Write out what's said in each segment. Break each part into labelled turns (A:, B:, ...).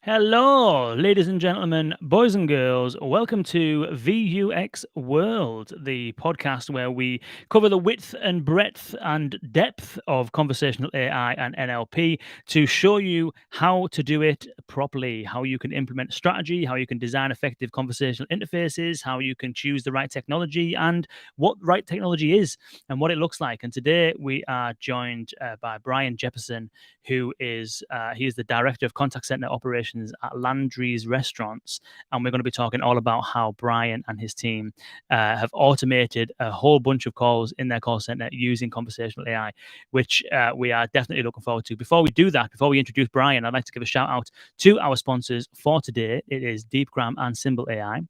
A: Hello, ladies and gentlemen, boys and girls. Welcome to VUX World, the podcast where we cover the width and breadth and depth of conversational AI and NLP to show you how to do it properly, how you can implement strategy, how you can design effective conversational interfaces, how you can choose the right technology, and what right technology is and what it looks like. And today we are joined by Brian Jeppesen, who is he is the director of contact center operations at Landry's restaurants, and we're going to be talking all about how Brian and his team have automated a whole bunch of calls in their call center using conversational AI, which we are definitely looking forward to. Before we do that, before we introduce Brian, I'd like to give a shout out to our sponsors for today. It is Deepgram and Symbl.ai.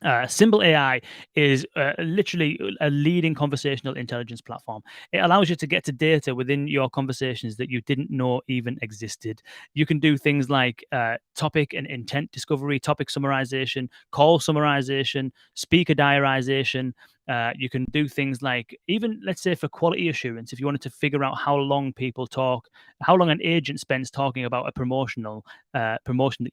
A: Symbl.ai is literally a leading conversational intelligence platform. It allows you to get to data within your conversations that you didn't know even existed. You can do things like topic and intent discovery, topic summarization, call summarization, speaker diarization. You can do things like, even let's say for quality assurance, if you wanted to figure out how long people talk, how long an agent spends talking about a promotion that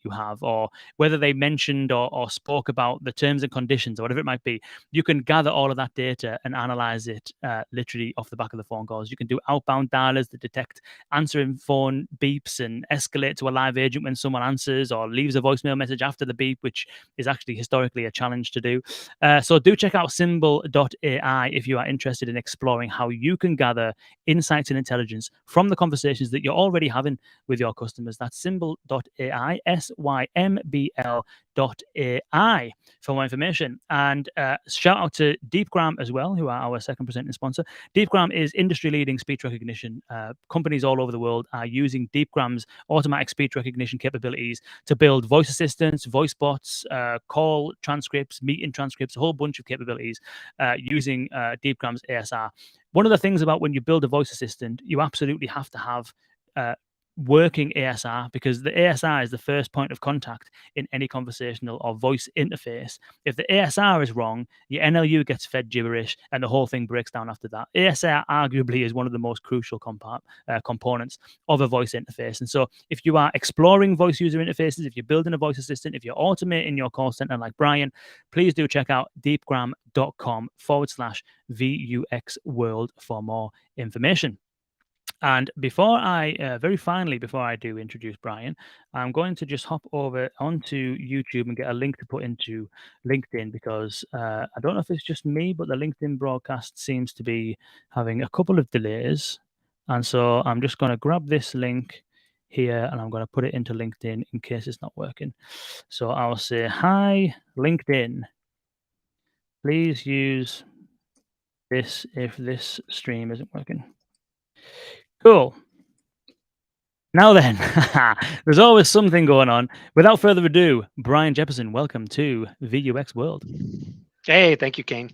A: you have, or whether they mentioned or spoke about the terms and conditions or whatever it might be, you can gather all of that data and analyze it literally off the back of the phone calls. You can do outbound dialers that detect answering phone beeps and escalate to a live agent when someone answers or leaves a voicemail message after the beep, which is actually historically a challenge to do. So do check out Symbl.ai if you are interested in exploring how you can gather insights and intelligence from the conversations that you're already having with your customers. That's Symbl.ai, Symbl.ai for more information. And shout out to Deepgram as well, who are our second presenting sponsor. Deepgram is industry-leading speech recognition. Companies all over the world are using Deepgram's automatic speech recognition capabilities to build voice assistants, voice bots, call transcripts, meeting transcripts, a whole bunch of capabilities using Deepgram's ASR. One of the things about when you build a voice assistant, you absolutely have to have working ASR, because the ASR is the first point of contact in any conversational or voice interface. If the ASR is wrong, your NLU gets fed gibberish and the whole thing breaks down after that. ASR arguably is one of the most crucial components of a voice interface. And so if you are exploring voice user interfaces, if you're building a voice assistant, if you're automating your call center like Brian, please do check out deepgram.com/VUX World for more information. And before very finally, before I do introduce Brian, I'm going to just hop over onto YouTube and get a link to put into LinkedIn, because I don't know if it's just me, but the LinkedIn broadcast seems to be having a couple of delays. And so I'm just going to grab this link here and I'm going to put it into LinkedIn in case it's not working. So I'll say, hi, LinkedIn, please use this if this stream isn't working. Cool. Now then, there's always something going on. Without further ado, Brian Jeppesen, welcome to VUX World.
B: Hey, thank you, Kane.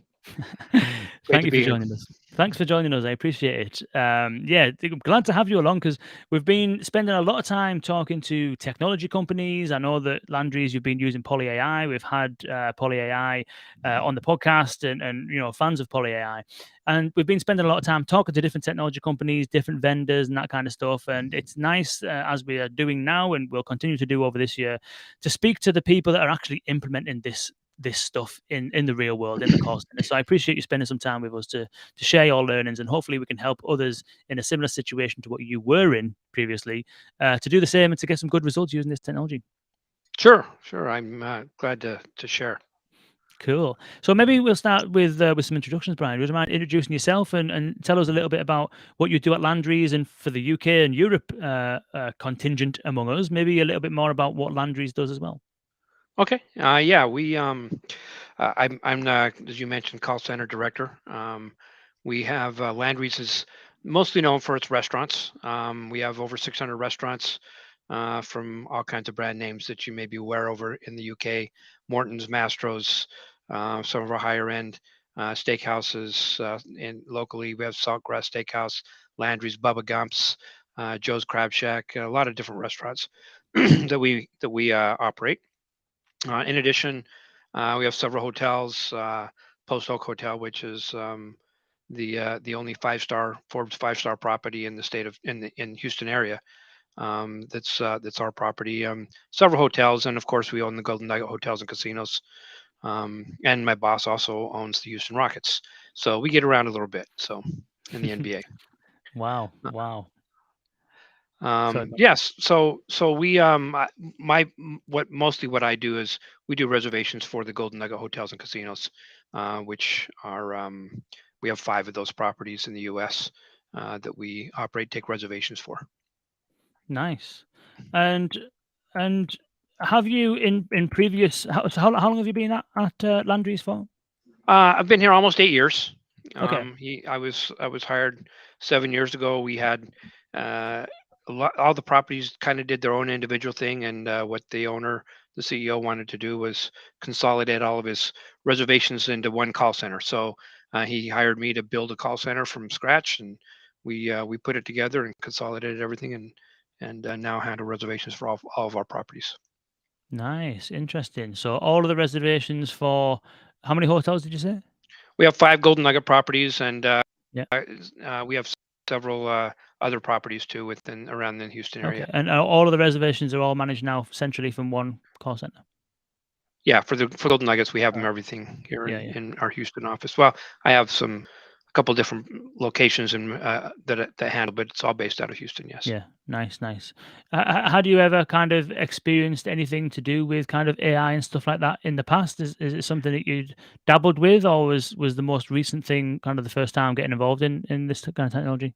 B: Great
A: Thank
B: to
A: you
B: be
A: for
B: here.
A: joining us. Thanks for joining us. I appreciate it. Yeah, glad to have you along, because we've been spending a lot of time talking to technology companies. I know that Landry's, you've been using Poly AI. We've had Poly AI on the podcast, and fans of Poly AI. And we've been spending a lot of time talking to different technology companies, different vendors, and that kind of stuff. And it's nice, as we are doing now, and we'll continue to do over this year, to speak to the people that are actually implementing this stuff in the real world, in the call center. So I appreciate you spending some time with us to share your learnings, and hopefully we can help others in a similar situation to what you were in previously to do the same and to get some good results using this technology.
B: Sure. I'm glad to share.
A: Cool. So maybe we'll start with some introductions, Brian. Would you mind introducing yourself and tell us a little bit about what you do at Landry's, and for the UK and Europe contingent among us, maybe a little bit more about what Landry's does as well.
B: Okay. Yeah, we I'm as you mentioned, call center director. We have Landry's is mostly known for its restaurants. We have over 600 restaurants from all kinds of brand names that you may be aware over in the UK. Morton's, Mastro's, some of our higher end steakhouses. In locally, we have Saltgrass Steakhouse, Landry's, Bubba Gump's, Joe's Crab Shack, a lot of different restaurants that we operate. In addition, we have several hotels. Post Oak Hotel, which is the only 5-star Forbes 5-star property in the state of in Houston area. That's our property. Several hotels, and of course we own the Golden Nugget hotels and casinos. And my boss also owns the Houston Rockets, so we get around a little bit. So in the NBA.
A: Wow, wow. So
B: Yes. So we what mostly what I do is we do reservations for the Golden Nugget hotels and casinos, which are we have 5 of those properties in the U.S. That we operate, take reservations for.
A: nice. And and have you in previous how long have you been at Landry's for?
B: I've been here almost 8 years.
A: Okay.
B: I was hired 7 years ago. We had uh, all the properties kind of did their own individual thing, and what the owner, the CEO, wanted to do was consolidate all of his reservations into one call center. So he hired me to build a call center from scratch, and we put it together and consolidated everything, and now handle reservations for all of our properties.
A: Nice, interesting. So all of the reservations for how many hotels did you say?
B: We have 5 Golden Nugget properties, and
A: Yeah.
B: we have several other properties too within around the Houston
A: Okay.
B: area.
A: And all of the reservations are all managed now centrally from one call center.
B: Yeah, for Golden Nuggets, we have them
A: Right.
B: everything here
A: Yeah, yeah.
B: in our Houston office. Well, I have a couple different locations in that handle, but it's all based out of Houston. Yes.
A: Yeah, nice, nice. Had you ever kind of experienced anything to do with kind of AI and stuff like that in the past? Is it something that you'd dabbled with, or was the most recent thing kind of the first time getting involved in this kind of technology?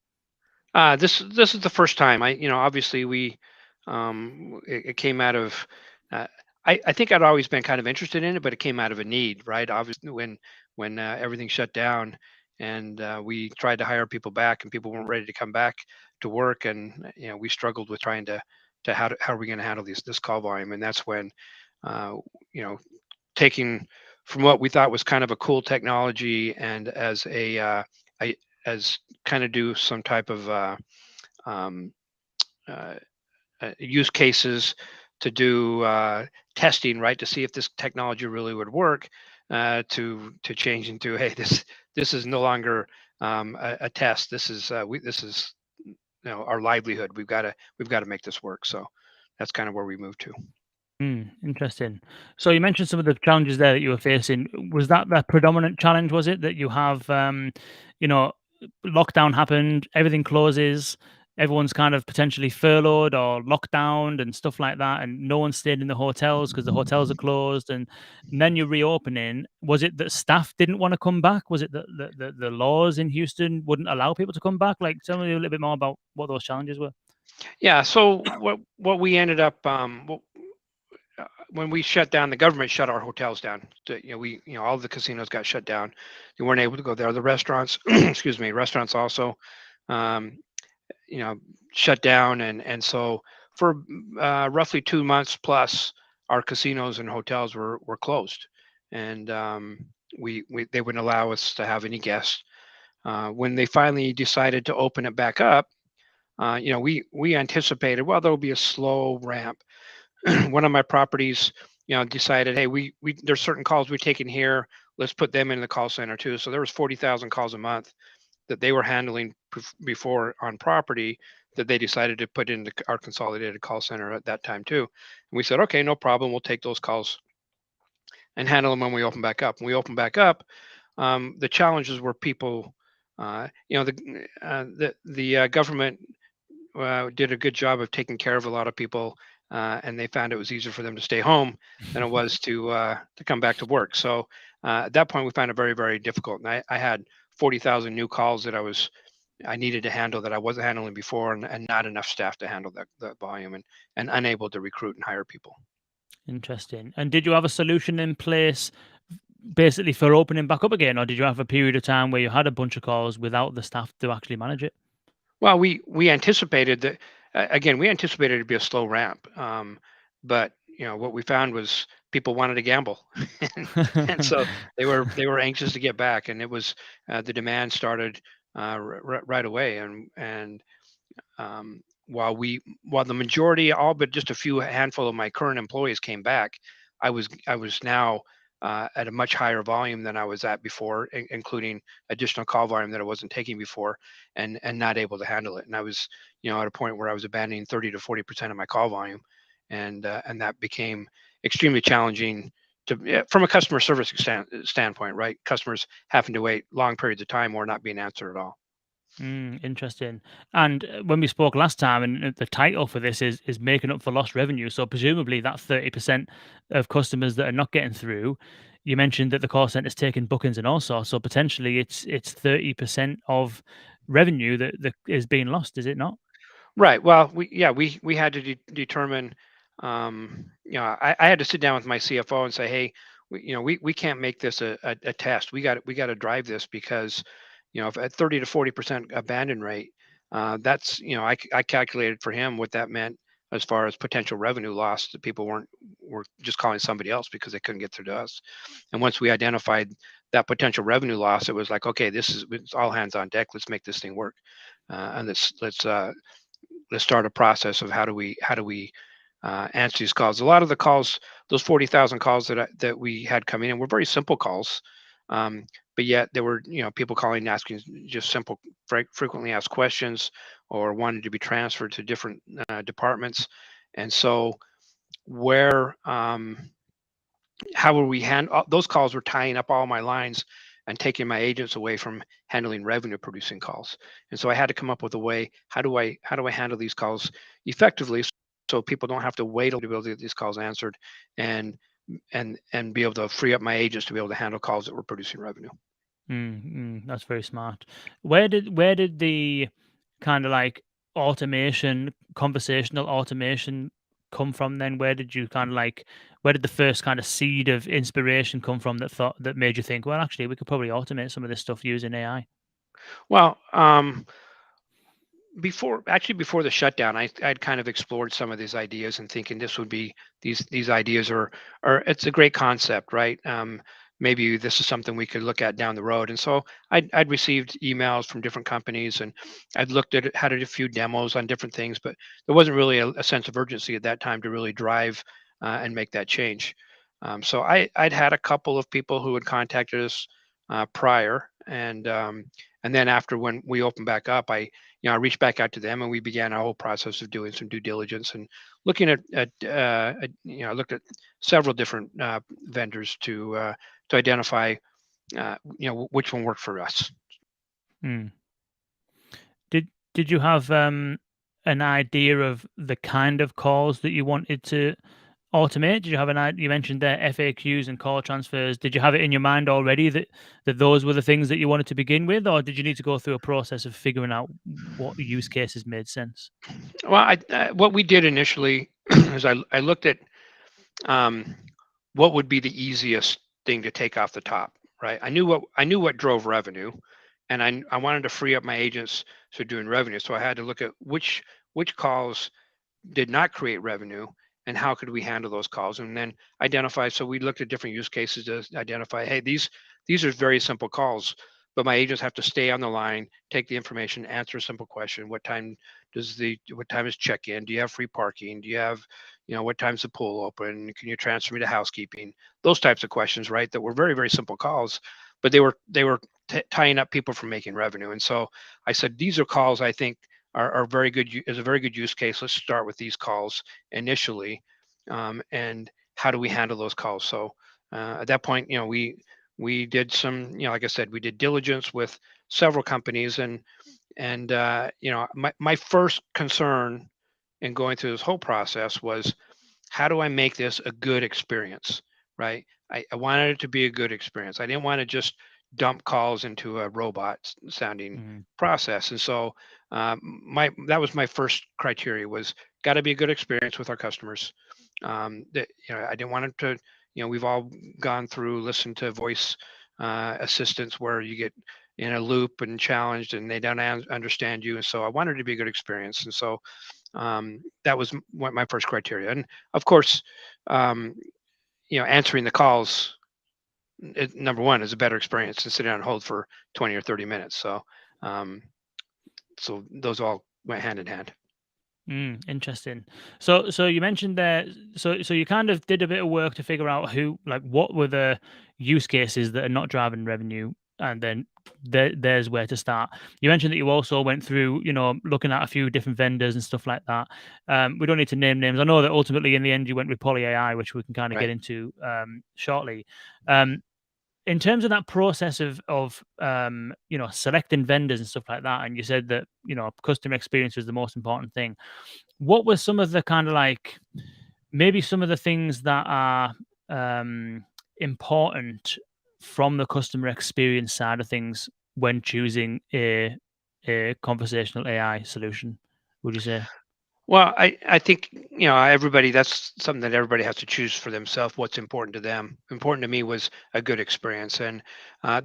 B: This is the first time. Obviously it came out of. Uh, I think I'd always been kind of interested in it, but it came out of a need, right? Obviously, when everything shut down, and we tried to hire people back, and people weren't ready to come back to work, and we struggled with trying to how are we going to handle this call volume, and that's when uh, you know taking from what we thought was kind of a cool technology, and I, as kind of do some type of um, uh, use cases to do testing, right, to see if this technology really would work. To change into, hey, this is no longer a test. This is our livelihood. We've got to make this work. So that's kind of where we moved to.
A: Interesting. So you mentioned some of the challenges there that you were facing. Was that the predominant challenge? Was it that you have, you know, lockdown happened, everything closes, everyone's kind of potentially furloughed or locked down and stuff like that, and no one stayed in the hotels because the hotels are closed, and then you're reopening. Was it that staff didn't want to come back? Was it that the laws in Houston wouldn't allow people to come back? Like, tell me a little bit more about what those challenges were.
B: Yeah. So what we ended up when we shut down, the government shut our hotels down. All the casinos got shut down. You weren't able to go there. The restaurants, excuse me, restaurants also, um, you know, shut down, and so for roughly 2 months plus, our casinos and hotels were closed, and we they wouldn't allow us to have any guests. When they finally decided to open it back up, we anticipated, well, there'll be a slow ramp. One of my properties, decided, hey, we there's certain calls we take in here. Let's put them in the call center too. So there was 40,000 calls a month that they were handling before on property, that they decided to put into our consolidated call center at that time too. And we said, okay, no problem. We'll take those calls and handle them when we open back up. When we open back up, the challenges were people. The government did a good job of taking care of a lot of people, and they found it was easier for them to stay home than it was to come back to work. So at that point, we found it very, very difficult. And I had 40,000 new calls that I needed to handle that I wasn't handling before, and not enough staff to handle that volume, and unable to recruit and hire people.
A: Interesting. And did you have a solution in place basically for opening back up again, or did you have a period of time where you had a bunch of calls without the staff to actually manage it?
B: Well, we anticipated that, again. We anticipated it to be a slow ramp, but what we found was people wanted to gamble, and, and so they were anxious to get back, and it was the demand started right away, and while the majority, all but just a few handful of my current employees came back, I was now at a much higher volume than I was at before, including additional call volume that I wasn't taking before, and not able to handle it. And I was, at a point where I was abandoning 30 to 40% of my call volume, and that became extremely challenging from a customer service standpoint, right? Customers having to wait long periods of time or not being answered at all.
A: Interesting. And when we spoke last time, and the title for this is making up for lost revenue. So presumably that 30% of customers that are not getting through, you mentioned that the call center's taking bookings and all sorts. So potentially it's 30% of revenue that is being lost, is it not?
B: Right. Well, we had to determine. I had to sit down with my CFO and say, hey, we can't make this a test. We got to drive this because, if at 30 to 40% abandon rate, that's I calculated for him what that meant as far as potential revenue loss, that people were just calling somebody else because they couldn't get through to us. And once we identified that potential revenue loss, it was like, okay, it's all hands on deck. Let's make this thing work, and let's start a process of how do we answer these calls. A lot of the calls, those 40,000 calls that we had coming in, were very simple calls, um, but yet there were people calling and asking just simple, frequently asked questions, or wanted to be transferred to different departments. And so where how were we handle those calls? Were tying up all my lines and taking my agents away from handling revenue producing calls. And so I had to come up with a way. How do I handle these calls effectively, so people don't have to wait to be able to get these calls answered, and and be able to free up my agents to be able to handle calls that were producing revenue.
A: That's very smart. Where did the kind of like automation, conversational automation come from then? Where did you kind of like where did the first kind of seed of inspiration come from that made you think, well, actually, we could probably automate some of this stuff using AI?
B: Well, before the shutdown, I'd kind of explored some of these ideas and thinking this would be these ideas are it's a great concept, right? Maybe this is something we could look at down the road. And so I'd received emails from different companies, and I'd looked at it, had a few demos on different things, but there wasn't really a sense of urgency at that time to really drive and make that change. So I'd had a couple of people who had contacted us prior, and then after, when we opened back up, I reached back out to them, and we began our whole process of doing some due diligence and looking I looked at several different vendors to identify which one worked for us.
A: Mm. Did you have an idea of the kind of calls that you wanted to automate? Did you have an idea? You mentioned there FAQs and call transfers. Did you have it in your mind already that those were the things that you wanted to begin with, or did you need to go through a process of figuring out what use cases made sense?
B: Well, what we did initially is I looked at um, what would be the easiest thing to take off the top, right? I knew what drove revenue, and I wanted to free up my agents to doing revenue. So I had to look at which calls did not create revenue, and how could we handle those calls, and then identify. So we looked at different use cases to identify, hey, these are very simple calls, but my agents have to stay on the line, take the information, answer a simple question. What time is check-in? Do you have free parking? Do you have, what time's the pool open? Can you transfer me to housekeeping? Those types of questions, right? That were very, very simple calls, but they were tying up people from making revenue. And so I said, these are calls I think are very good, is a very good use case. Let's start with these calls initially, and how do we handle those calls? So at that point, we did some, like I said, we did diligence with several companies, and my first concern in going through this whole process was, how do I make this a good experience, right? I wanted it to be a good experience. I didn't want to just dump calls into a robot sounding
A: Mm,
B: process. And so my that was my first criteria, was got to be a good experience with our customers. That I didn't want it to, we've all gone through, listened to voice assistants where you get in a loop and challenged, and they don't understand you. And so I wanted it to be a good experience. And so that was my first criteria. And of course, um, answering the calls, number one, is a better experience than sitting on hold for 20 or 30 minutes. So, um, so those all went hand in hand.
A: Interesting. So you mentioned there. So you kind of did a bit of work to figure out who, like, what were the use cases that are not driving revenue, and then there's where to start. You mentioned that you also went through, looking at a few different vendors and stuff like that. We don't need to name names. I know that ultimately in the end you went with Poly AI, which we can kind of get
B: Right.
A: into shortly. Um, in terms of that process of selecting vendors and stuff like that, and you said that customer experience was the most important thing. What were some of the kind of like maybe some of the things that are um, important from the customer experience side of things when choosing a conversational AI solution? Would you say?
B: Well, I think, everybody, that's something that everybody has to choose for themselves, what's important to them. Important to me was a good experience. And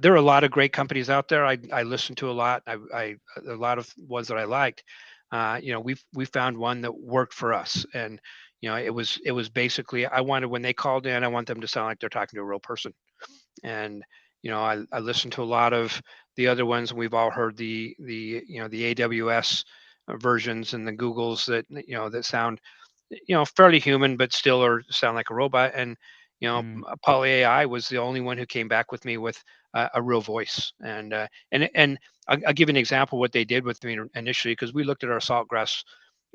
B: there are a lot of great companies out there. I listened to a lot. A lot of ones that I liked. We found one that worked for us. And it was basically, I wanted, when they called in, I want them to sound like they're talking to a real person. And I listened to a lot of the other ones. We've all heard the AWS versions and the Googles that sound fairly human, but still sound like a robot. And
A: Mm,
B: Poly AI was the only one who came back with me with a real voice. And I'll give you an example what they did with me initially, because we looked at our saltgrass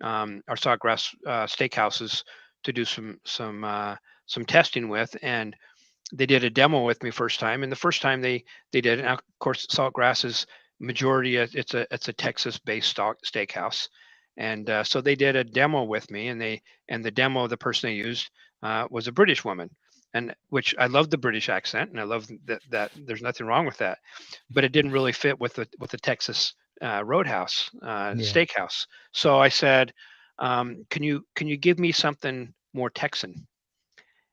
B: steakhouses to do some testing with. And they did a demo with me first time, and the first time they did it. Now, of course, Saltgrass is majority. It's a Texas-based steakhouse, and so they did a demo with me, and the demo, the person they used was a British woman, and which I love the British accent, and I love that there's nothing wrong with that, but it didn't really fit with the Texas Roadhouse
A: yeah.
B: steakhouse. So I said, can you give me something more Texan?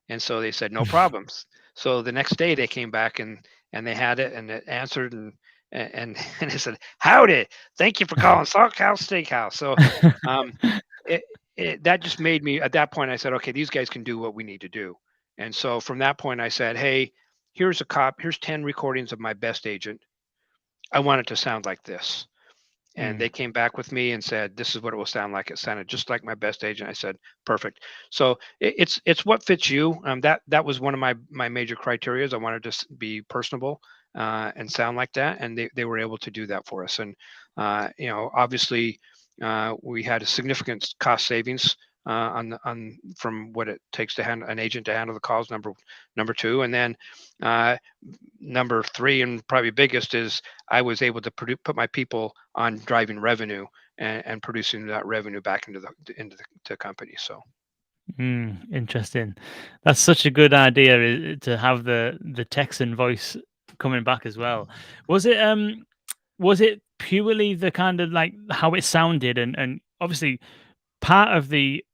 B: And so they said, no problems. So the next day they came back and they had it and it answered and and they said, howdy, thank you for calling Salt Cow Steakhouse. So um, it, that just made me, at that point I said, okay, these guys can do what we need to do. And so from that point I said, hey, here's 10 recordings of my best agent. I want it to sound like this. And
A: Mm,
B: they came back with me and said, this is what it will sound like. It sounded just like my best agent. I said, perfect. So it's what fits you. That was one of my major criterias. I wanted to be personable and sound like that, and they were able to do that for us. And obviously we had a significant cost savings on from what it takes to handle an agent to handle the calls. Number two, and then uh, number three, and probably biggest, is I was able to put my people on driving revenue and producing that revenue back into the company. So
A: interesting. That's such a good idea to have the Texan voice coming back as well. Was it was it purely the kind of like how it sounded and obviously part of the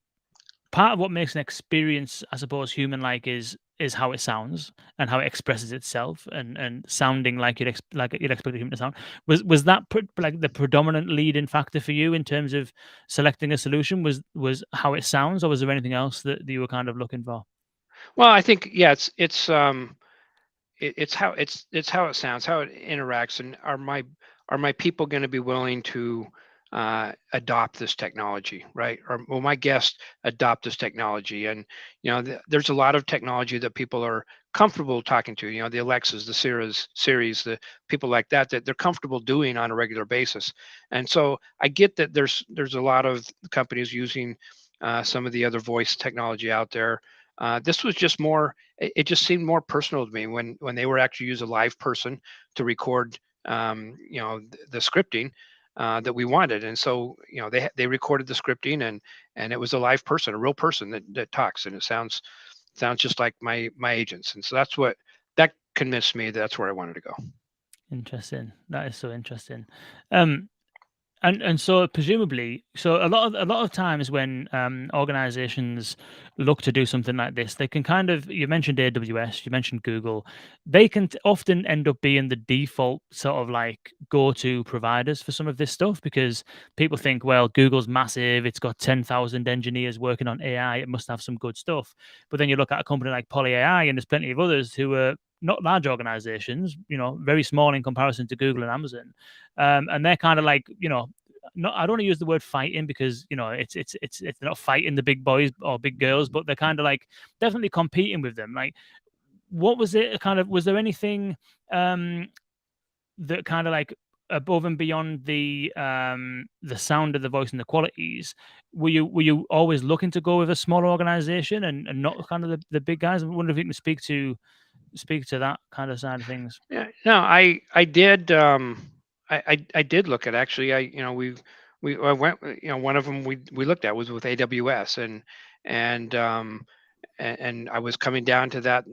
A: part of what makes an experience, I suppose, human like is how it sounds and how it expresses itself and sounding like like you'd expect a human to sound. Was that like the predominant leading factor for you in terms of selecting a solution? Was how it sounds, or was there anything else that you were kind of looking for?
B: well, I think, yeah, it's how it sounds, how it interacts, and are my people going to be willing to adopt this technology, right? Or will my guests adopt this technology? And there's a lot of technology that people are comfortable talking to. The Alexas, the Siris, the people like that they're comfortable doing on a regular basis. And so I get that there's a lot of companies using some of the other voice technology out there. This was just more, it just seemed more personal to me when they were actually use a live person to record the scripting that we wanted. And so they recorded the scripting, and it was a live person, a real person that talks, and it sounds just like my agents. And so that convinced me that's where I wanted to go.
A: Interesting. That is so interesting. Um, and so presumably, so a lot of times when organizations look to do something like this, they can kind of, you mentioned AWS, you mentioned Google, they can often end up being the default sort of like go-to providers for some of this stuff because people think, well, Google's massive, it's got 10,000 engineers working on AI, it must have some good stuff. But then you look at a company like Poly AI, and there's plenty of others who are not large organizations, very small in comparison to Google and Amazon, and they're kind of like, not, I don't want to use the word fighting because it's not fighting the big boys or big girls, but they're kind of like definitely competing with them. Like, what was it? Kind of, was there anything um that kind of like above and beyond the sound of the voice and the qualities, were you always looking to go with a smaller organization and not kind of the big guys? I wonder if you can speak to that kind of side of things.
B: Yeah, no, I did I did look at, actually, we I went, one of them we looked at was with AWS, and and I was coming down to that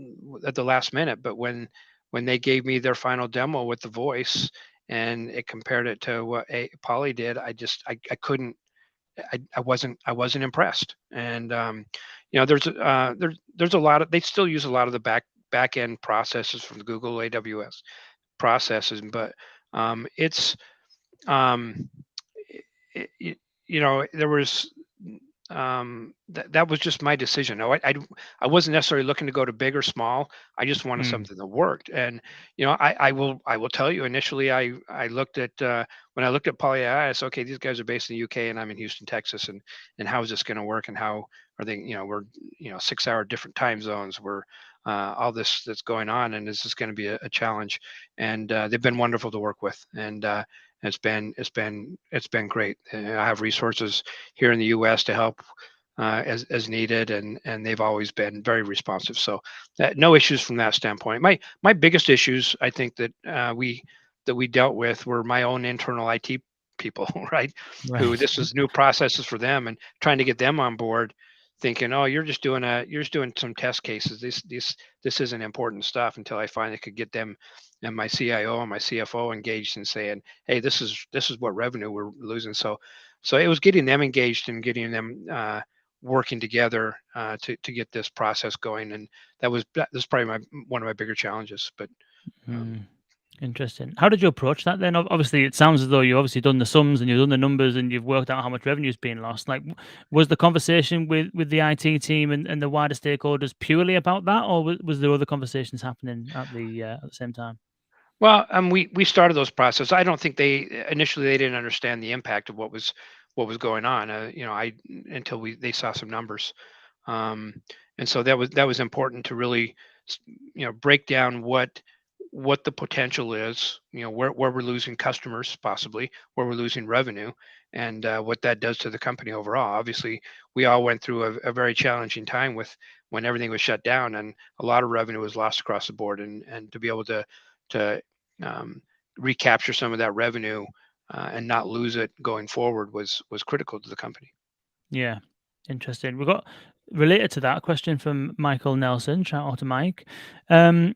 B: at the last minute, but when they gave me their final demo with the voice and it compared it to what Poly did, I couldn't, I wasn't impressed. And there's a lot of, they still use a lot of the back end processes from the Google AWS processes, but it's um, it, there was that was just my decision. No, I wasn't necessarily looking to go to big or small. I just wanted
A: Mm,
B: something that worked. And I will tell you, initially I looked at, when I looked at Poly AI, I said, okay, these guys are based in the UK and I'm in Houston, Texas, and how is this going to work, and how are they? We're 6 hour different time zones. We're all this that's going on, and is this going to be a challenge? And they've been wonderful to work with, and it's been great. I have resources here in the U.S. to help as needed, and they've always been very responsive. So no issues from that standpoint. My biggest issues, I think, that we dealt with were my own internal IT people, right? Who,
A: right.
B: this was new processes for them, and trying to get them on board, thinking, oh, you're just doing some test cases. This isn't important stuff, until I finally could get them and my CIO and my CFO engaged in saying, hey, this is what revenue we're losing. So it was getting them engaged and getting them working together to get this process going, and that was probably one of my bigger challenges. But um,
A: Mm. Interesting. How did you approach that then? Obviously, it sounds as though you've obviously done the sums and you've done the numbers and you've worked out how much revenue is being lost. Like, was the conversation with the IT team and the wider stakeholders purely about that, or was there other conversations happening at the same time?
B: well, we started those processes. I don't think they didn't understand the impact of what was going on. I until they saw some numbers. um, and so that was important to really break down what the potential is, where we're losing customers, possibly where we're losing revenue, and what that does to the company overall. Obviously, we all went through a very challenging time with when everything was shut down, and a lot of revenue was lost across the board, and to be able to um, recapture some of that revenue and not lose it going forward was critical to the company.
A: Yeah, interesting. We've got related to that a question from Michael Nelson. Shout out to Mike. Um,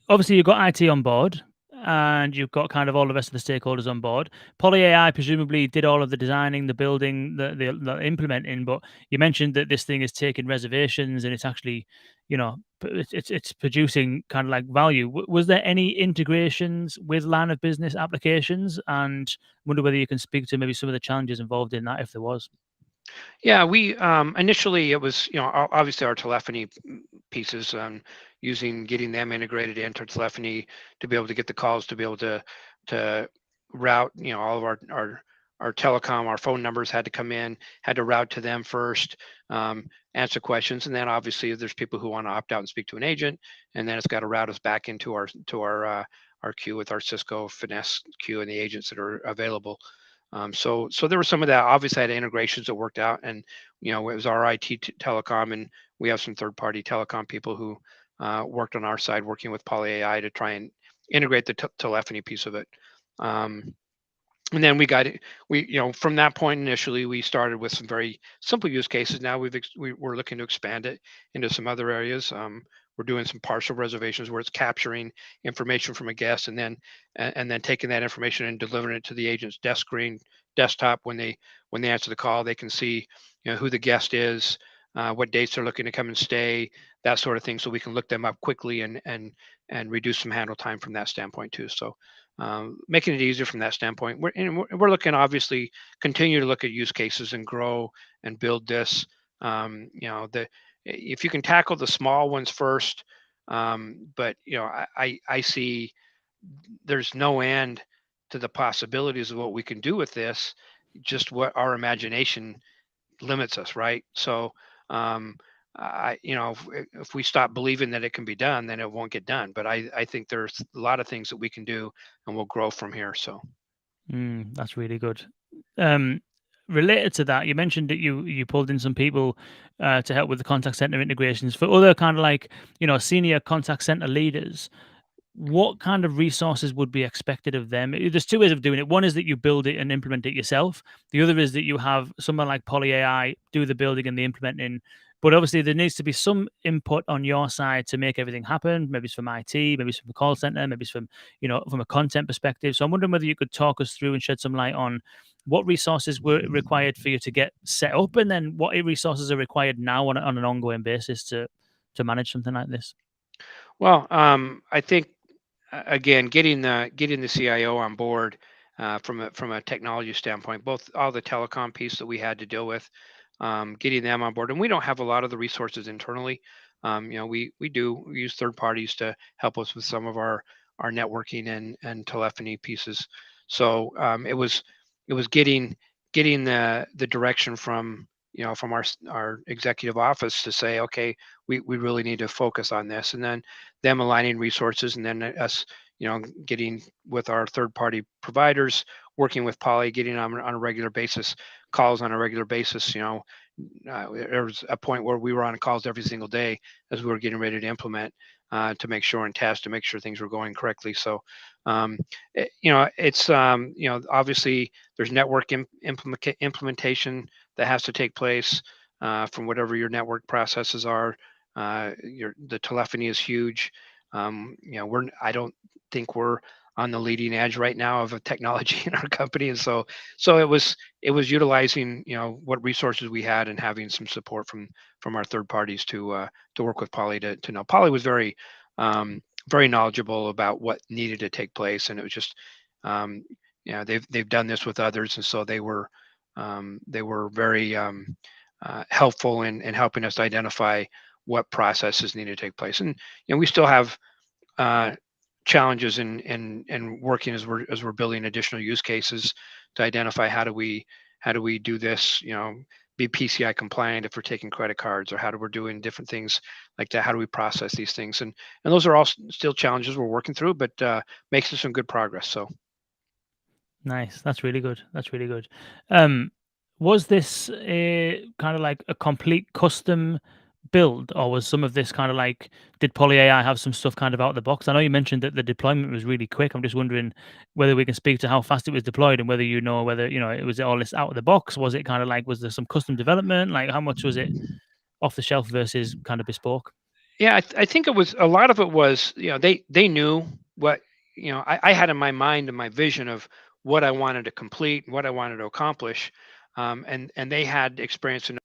A: Obviously, you've got IT on board and you've got kind of all the rest of the stakeholders on board. Poly AI presumably did all of the designing, the building, the implementing, but you mentioned that this thing is taking reservations and it's actually, it's producing kind of like value. Was there any integrations with line of business applications? And wonder whether you can speak to maybe some of the challenges involved in that, if there was.
B: Yeah, we initially, it was, obviously our telephony pieces, using getting them integrated into telephony to be able to get the calls, to be able to route, all of our telecom, our phone numbers had to come in, had to route to them first, answer questions, and then obviously if there's people who want to opt out and speak to an agent, and then it's got to route us back into our queue with our Cisco Finesse queue and the agents that are available. So there was some of that. Obviously, I had integrations that worked out, and it was our IT telecom, and we have some third-party telecom people who worked on our side, working with Poly AI to try and integrate the telephony piece of it. Um, and then we got it. From that point initially, we started with some very simple use cases. Now we're looking to expand it into some other areas. We're doing some partial reservations where it's capturing information from a guest, and then taking that information and delivering it to the agent's desktop. When they answer the call, they can see who the guest is, what dates they're looking to come and stay, that sort of thing, so we can look them up quickly and reduce some handle time from that standpoint too. So making it easier from that standpoint. We're looking, obviously, continue to look at use cases and grow and build this. If you can tackle the small ones first, but I see there's no end to the possibilities of what we can do with this. just what our imagination limits us, right? So, um, if we stop believing that it can be done, then it won't get done. But I think there's a lot of things that we can do, and we'll grow from here. So,
A: That's really good. Um, Related to that, you mentioned that you pulled in some people to help with the contact center integrations for other kind of like senior contact center leaders. What kind of resources would be expected of them? There's two ways of doing it. One is that you build it and implement it yourself. The other is that you have someone like Poly AI do the building and the implementing. But obviously, there needs to be some input on your side to make everything happen. Maybe it's from IT, maybe it's from the call center, maybe it's from from a content perspective. So I'm wondering whether you could talk us through and shed some light on what resources were required for you to get set up, and then what resources are required now on an ongoing basis to manage something like this.
B: well, I think again, getting the CIO on board from a technology standpoint, both all the telecom piece that we had to deal with, getting them on board, and we don't have a lot of the resources internally. We use third parties to help us with some of our networking and telephony pieces. So it was getting the direction from our executive office to say, okay, we really need to focus on this, and then them aligning resources, and then us getting with our third party providers, working with Poly, getting on a regular basis, calls on a regular basis. There was a point where we were on calls every single day as we were getting ready to implement, to make sure and test to make sure things were going correctly. So, it's obviously there's network implementation that has to take place from whatever your network processes are. The telephony is huge. I don't think we're on the leading edge right now of a technology in our company, and so it was utilizing what resources we had and having some support from our third parties to work with Polly to know. Polly was very knowledgeable about what needed to take place, and it was just um, they've done this with others, and so they were very helpful in helping us identify what processes need to take place. And we still have uh, challenges in working as we're building additional use cases to identify how do we do this, be PCI compliant if we're taking credit cards, or how do we're doing different things like that. How do we process these things? And those are all still challenges we're working through, but making some good progress. So
A: Nice. That's really good. That's really good. Um, was this a kind of like a complete custom build, or was some of this kind of like did Poly AI have some stuff kind of out of the box? I know you mentioned that the deployment was really quick. I'm just wondering whether we can speak to how fast it was deployed and whether whether it was all this out of the box. Was it kind of like was there some custom development? Like how much was it off the shelf versus kind of bespoke?
B: yeah, I think it was a lot of it was, they knew what, I had in my mind and my vision of what I wanted to complete, what I wanted to accomplish, and they had experience in.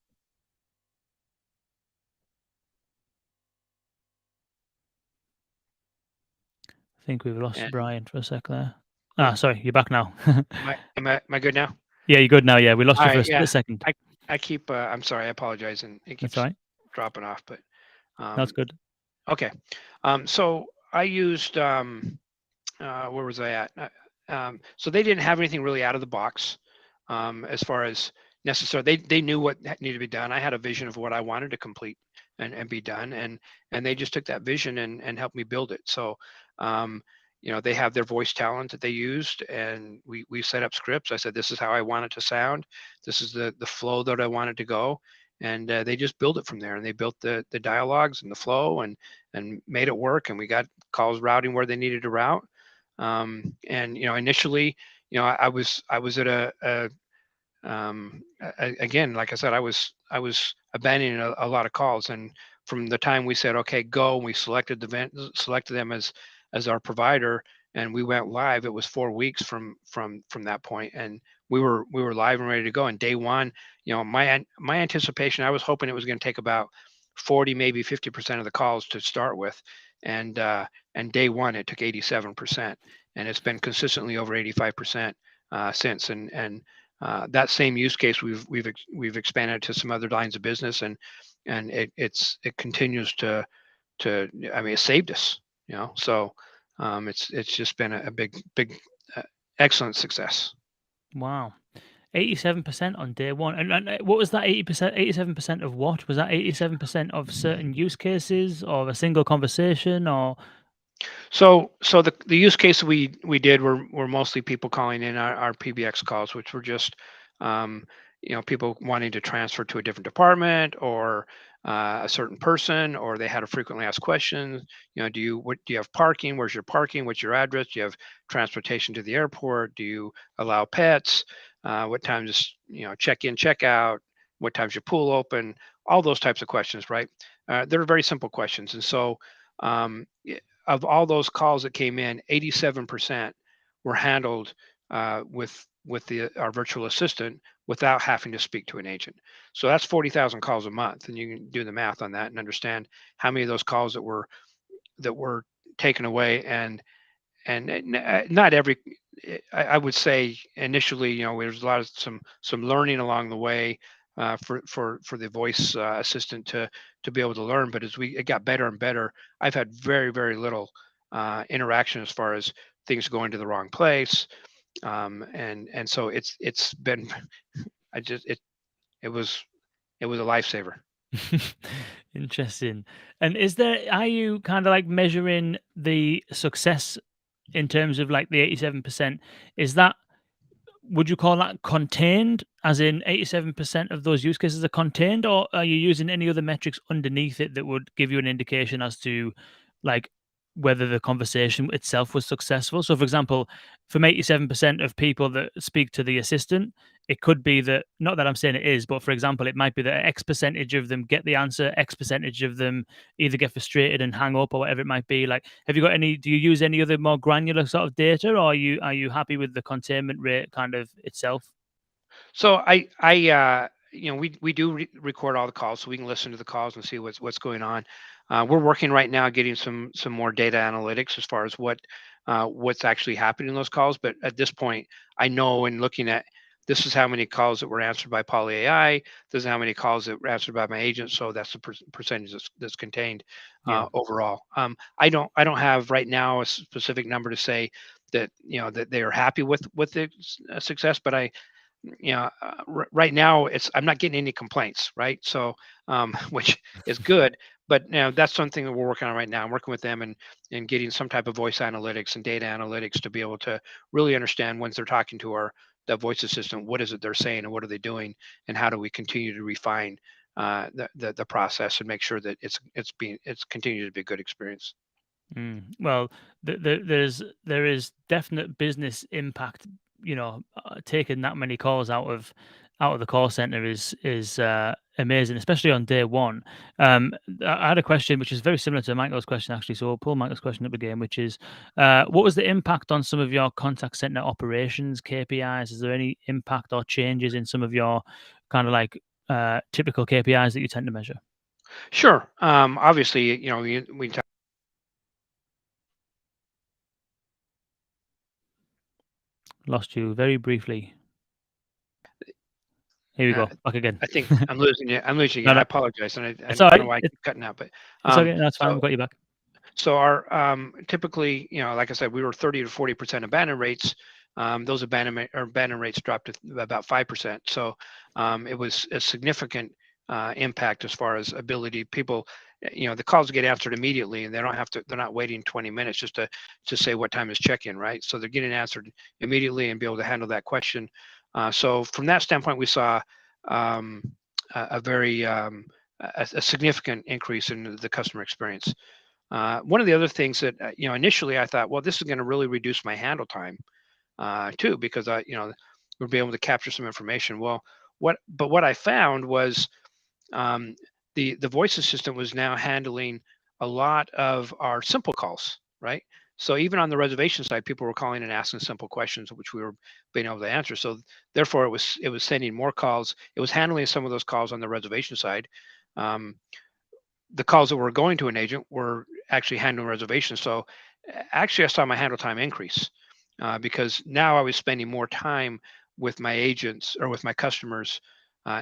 A: I think we've lost
B: And
A: Brian for a sec there. Ah,
B: oh,
A: sorry, you're back now.
B: am I good now?
A: Yeah, you're good now. Yeah, we lost
B: All
A: you for a
B: right,
A: split
B: yeah.
A: second.
B: I keep. I'm sorry. I apologize, and it
A: That's all
B: keeps
A: right.
B: dropping off. But
A: That's
B: um,
A: good.
B: okay. So I used. Where was I at? So they didn't have anything really out of the box, as far as necessary. They knew what needed to be done. I had a vision of what I wanted to complete and be done, and they just took that vision and helped me build it. So um, they have their voice talent that they used, and we set up scripts. I said, this is how I want it to sound. This is the flow that I wanted to go. And they just built it from there, and they built the dialogues and the flow, and made it work. And we got calls routing where they needed to route. And initially, I was at again, like I said, I was abandoning a lot of calls. And from the time we said okay go, and we selected them as our provider, and we went live, it was 4 weeks from that point, and we were live and ready to go. And day one, my anticipation, I was hoping it was going to take about 40, maybe 50% of the calls to start with, and day one it took 87%, and it's been consistently over 85% since. And that same use case, we've expanded to some other lines of business, and it continues I mean, it saved us, so it's just been a big excellent success.
A: Wow. 87% on day one. And what was that 80%? 87% of what? Was that 87% of certain use cases or a single conversation or
B: So the use case we did were mostly people calling in our PBX calls, which were just um, people wanting to transfer to a different department or a certain person, or they had a frequently asked question. Do you have parking? Where's your parking? What's your address? Do you have transportation to the airport? Do you allow pets? What times check in, check out? What time's your pool open? All those types of questions, right? They're very simple questions, and so um, of all those calls that came in, 87% were handled with our virtual assistant without having to speak to an agent. So that's 40,000 calls a month, and you can do the math on that and understand how many of those calls that were taken away. And not every. I would say initially, there's a lot of some learning along the way for the voice assistant to be able to learn. But it got better and better, I've had very very little interaction as far as things going to the wrong place, and so it's been I just it was it was a lifesaver.
A: Interesting. And are you kind of like measuring the success in terms of like the 87%? Is that Would you call that contained, as in 87% of those use cases are contained, or are you using any other metrics underneath it that would give you an indication as to, like, whether the conversation itself was successful? So, for example, from 87% of people that speak to the assistant, it could be that, not that I'm saying it is, but for example, it might be that X percentage of them get the answer, X percentage of them either get frustrated and hang up or whatever it might be. Like, do you use any other more granular sort of data, or are you happy with the containment rate kind of itself?
B: So we do record all the calls, so we can listen to the calls and see what's going on. We're working right now getting some more data analytics as far as what's actually happening in those calls. But at this point, I know in looking at this is how many calls that were answered by Poly AI. This is how many calls that were answered by my agent. So that's the percentage that's contained
A: Yeah.
B: overall. I don't have right now a specific number to say that they are happy with the success, but right now I'm not getting any complaints, right? So, which is good, but that's something that we're working on right now. I'm working with them and getting some type of voice analytics and data analytics to be able to really understand once they're talking to the voice assistant, what is it they're saying and what are they doing, and how do we continue to refine the process and make sure that it's continued to be a good experience.
A: Well, there is definite business impact. Taking that many calls out of the call center is amazing, especially on day one. I had a question which is very similar to Michael's question actually, so we'll pull Michael's question up again, which is, what was the impact on some of your contact center operations KPIs? Is there any impact or changes in some of your kind of like typical KPIs that you tend to measure?
B: Sure. Obviously, we
A: Lost you very briefly. Here we
B: Uh,
A: go. Back again.
B: I think I'm losing you. I'm losing you.
A: No,
B: I
A: no,
B: apologize, and I
A: it's
B: don't know
A: alright.
B: why I keep cutting out. But
A: It's
B: um,
A: okay. That's fine.
B: so
A: We've got you back.
B: so our typically, like I said, we were 30 to 40% abandon rates. Those abandon rates dropped to about 5%. So it was a significant impact as far as ability. People, the calls get answered immediately, and they don't have to. They're not waiting 20 minutes just to say what time is check-in, right? So they're getting answered immediately and be able to handle that question. So from that standpoint, we saw um, a very a significant increase in the customer experience. One of the other things that initially I thought, well, this is going to really reduce my handle time too, because we'll be able to capture some information. Well, what I found was um, the voice assistant was now handling a lot of our simple calls, right? So even on the reservation side, people were calling and asking simple questions, which we were being able to answer. So therefore, it was sending more calls. It was handling some of those calls on the reservation side. Um, the calls that were going to an agent were actually handling reservations. So actually, I saw my handle time increase because now I was spending more time with my agents or with my customers,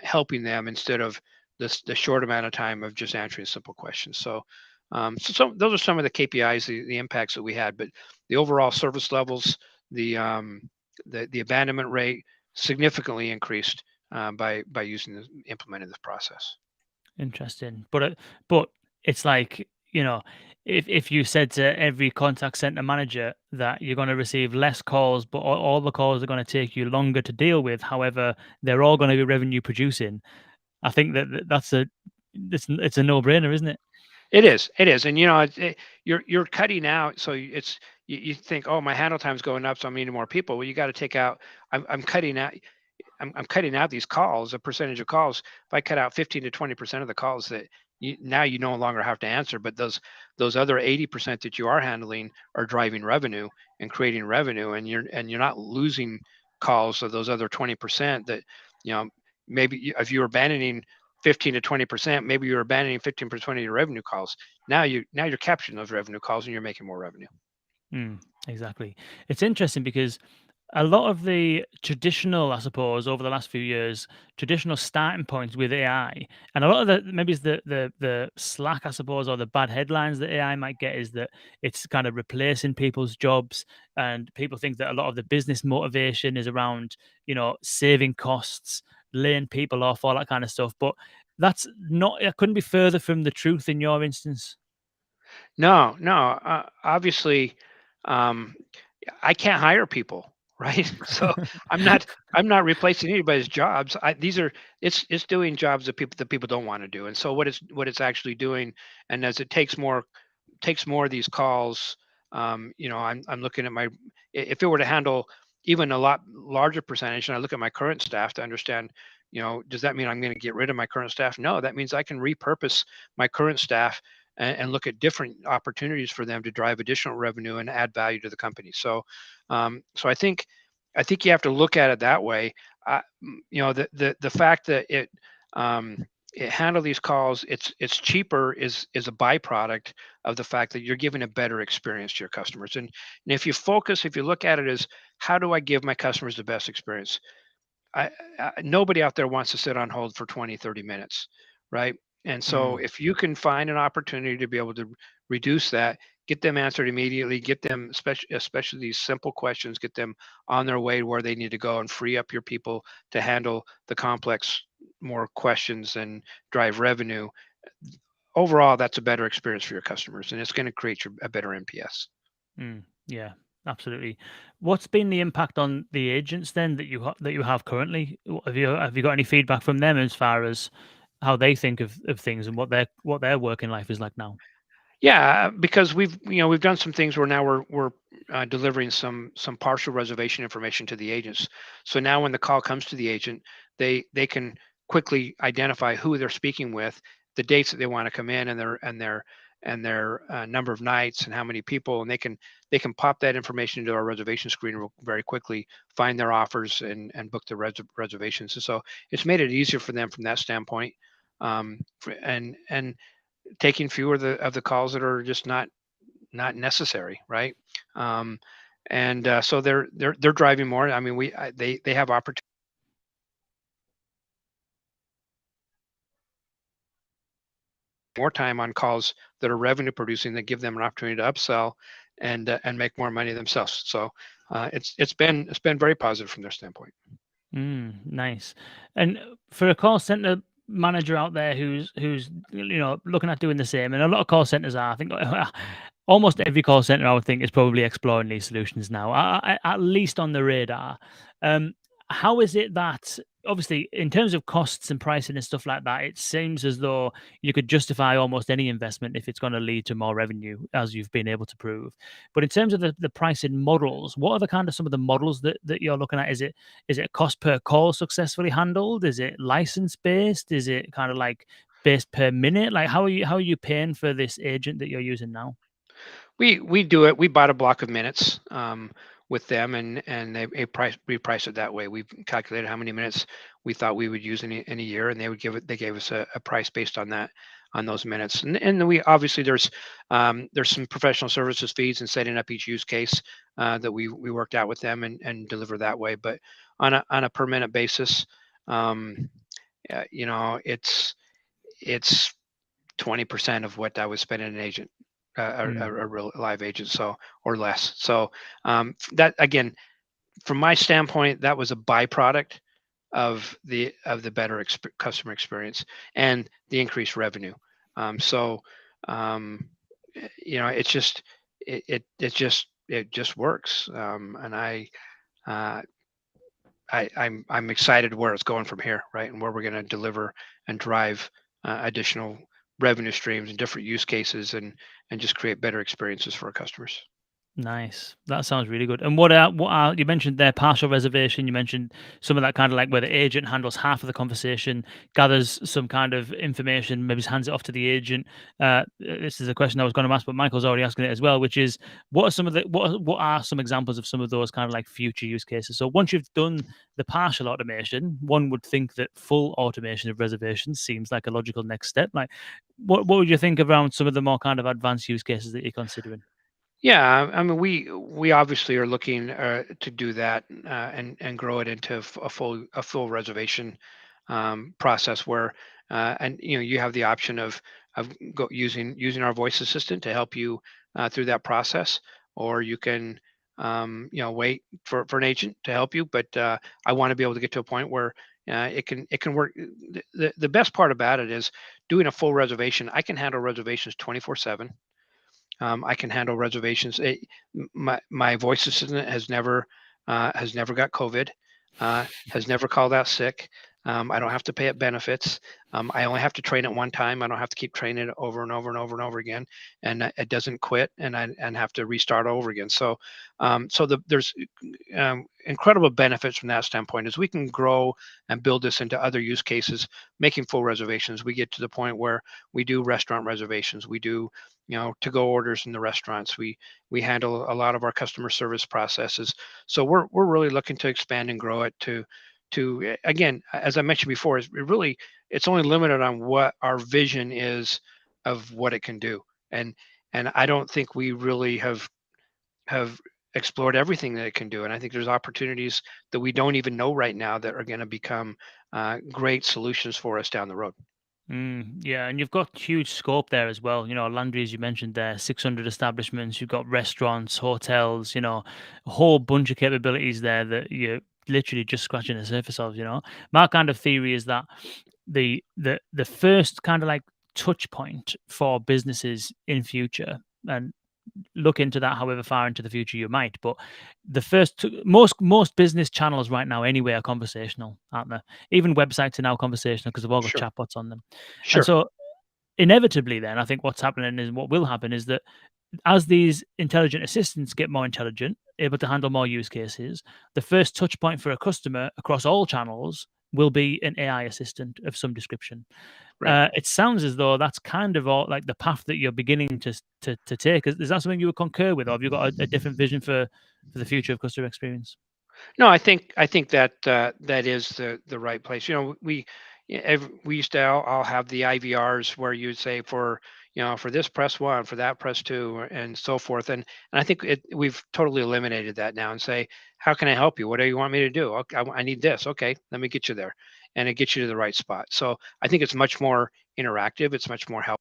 B: helping them instead of the short amount of time of just answering simple questions. So those are some of the KPIs, the impacts that we had. But the overall service levels, the the abandonment rate, significantly increased by implementing this process.
A: Interesting. But it's like, if you said to every contact center manager that you're going to receive less calls, but all the calls are going to take you longer to deal with, however, they're all going to be revenue producing. I think it's a no-brainer, isn't it?
B: It is, and you're cutting out. So you think, oh, my handle time's going up, so I'm needing more people. Well, you got to take out. I'm cutting out. I'm cutting out these calls, a percentage of calls. If I cut out 15 to 20% of the calls that now you no longer have to answer, but those other 80% that you are handling are driving revenue and creating revenue, and you're not losing calls of those other 20% that you know maybe if you were abandoning 15 to 20%, maybe you're abandoning 15% of your revenue calls. Now you're capturing those revenue calls and you're making more revenue.
A: Exactly. It's interesting because a lot of the traditional, I suppose, over the last few years, traditional starting points with AI, and a lot of maybe it's the slack, I suppose, or the bad headlines that AI might get is that it's kind of replacing people's jobs, and people think that a lot of the business motivation is around, saving costs, laying people off, all that kind of stuff. But that's not. It couldn't be further from the truth in your instance.
B: No, no. Obviously, um, I can't hire people, right? So I'm not I'm not replacing anybody's jobs. These are it's doing jobs that people don't want to do. And so what it's actually doing, and as it takes more of these calls, I'm looking at if it were to handle even a lot larger percentage, and I look at my current staff to understand, does that mean I'm going to get rid of my current staff? No, that means I can repurpose my current staff and look at different opportunities for them to drive additional revenue and add value to the company. So I think you have to look at it that way. The fact that it handle these calls, it's cheaper is a byproduct of the fact that you're giving a better experience to your customers. And if you look at it as how do I give my customers the best experience? Nobody out there wants to sit on hold for 20, 30 minutes, right? And so
A: Mm,
B: if you can find an opportunity to be able to reduce that, get them answered immediately, get them, especially these simple questions, get them on their way to where they need to go and free up your people to handle the complex, more questions and drive revenue. Overall, that's a better experience for your customers, and it's going to create a better NPS.
A: yeah, absolutely. What's been the impact on the agents then that you have currently? Have you got any feedback from them as far as how they think of things and what their working life is like now?
B: Yeah, because we've done some things where now we're delivering some partial reservation information to the agents. So now when the call comes to the agent, they can quickly identify who they're speaking with, the dates that they want to come in, and their number of nights and how many people, and they can pop that information into our reservation screen very quickly, find their offers and book the reservations. And so it's made it easier for them from that standpoint. And taking fewer of the calls that are just not necessary, right? Um, and so they're driving more. I mean, they have opportunity more time on calls that are revenue producing that give them an opportunity to upsell and make more money themselves. So it's been very positive from their standpoint.
A: Nice. And for a call center manager out there who's looking at doing the same, and a lot of call centers are, I think, almost every call center I would think is probably exploring these solutions now, at least on the radar. Um, how is it that obviously in terms of costs and pricing and stuff like that, it seems as though you could justify almost any investment if it's going to lead to more revenue, as you've been able to prove. But in terms of the pricing models, what are the kind of some of the models that you're looking at? Is it cost per call successfully handled? Is it license based? Is it kind of like based per minute? Like how are you paying for this agent that you're using now?
B: We do it. We bought a block of minutes with them, and we price it that way. We've calculated how many minutes we thought we would use in a year, and they gave us a price based on that, on those minutes. And we obviously there's some professional services fees in setting up each use case that we worked out with them and deliver that way. But on a per minute basis, um, it's 20% of what I would spend in an agent, a
A: Mm,
B: real live agent, so or less. So that again, from my standpoint, that was a byproduct of the better customer experience and the increased revenue. So it's just it just works. And uh, I'm excited where it's going from here, right, and where we're going to deliver and drive additional revenue streams and different use cases, and just create better experiences for our customers.
A: Nice. That sounds really good. And what are you mentioned there, partial reservation, you mentioned some of that kind of like where the agent handles half of the conversation, gathers some kind of information, maybe hands it off to the agent. This is a question I was going to ask, but Michael's already asking it as well, which is what are some of the what are some examples of some of those kind of like future use cases? So once you've done the partial automation, one would think that full automation of reservations seems like a logical next step. Like what would you think around some of the more kind of advanced use cases that you're considering?
B: Yeah, I mean, we obviously are looking to do that and grow it into a full reservation process where and you have the option of using our voice assistant to help you through that process, or you can wait for an agent to help you. But I want to be able to get to a point where it can work. The best part about it is doing a full reservation. I can handle reservations 24/7. I can handle reservations. My voice assistant has never got COVID, has never called out sick. I don't have to pay it benefits. I only have to train it one time. I don't have to keep training it over and over and over and over again, and it doesn't quit, and I have to restart over again. So there's incredible benefits from that standpoint. As we can grow and build this into other use cases, making full reservations, we get to the point where we do restaurant reservations. We do to-go orders in the restaurants. We handle a lot of our customer service processes. So we're really looking to expand and grow it to again, as I mentioned before, it's only limited on what our vision is of what it can do. And I don't think we really have explored everything that it can do. And I think there's opportunities that we don't even know right now that are going to become great solutions for us down the road.
A: Yeah, and you've got huge scope there as well. Landry, as you mentioned there, 600 establishments. You've got restaurants, hotels. A whole bunch of capabilities there that you're literally just scratching the surface of. My kind of theory is that the first kind of like touch point for businesses in future, and look into that however far into the future you might. But most business channels right now anyway are conversational, aren't they? Even websites are now conversational because they've all got
B: Sure,
A: chatbots on them. And
B: sure,
A: so inevitably then I think what's happening is what will happen is that as these intelligent assistants get more intelligent, able to handle more use cases, the first touch point for a customer across all channels will be an AI assistant of some description.
B: right.
A: It sounds as though that's kind of all like the path that you're beginning to take. Is that something you would concur with, or have you got a different vision for the future of customer experience?
B: No, I think that that is the right place. We used to all have the IVRs where you'd say for this press one, for that press two, and so forth. And I think we've totally eliminated that now and say, how can I help you? What do you want me to do? Okay, I need this. Okay, let me get you there, and it gets you to the right spot. So I think it's much more interactive. It's much more helpful.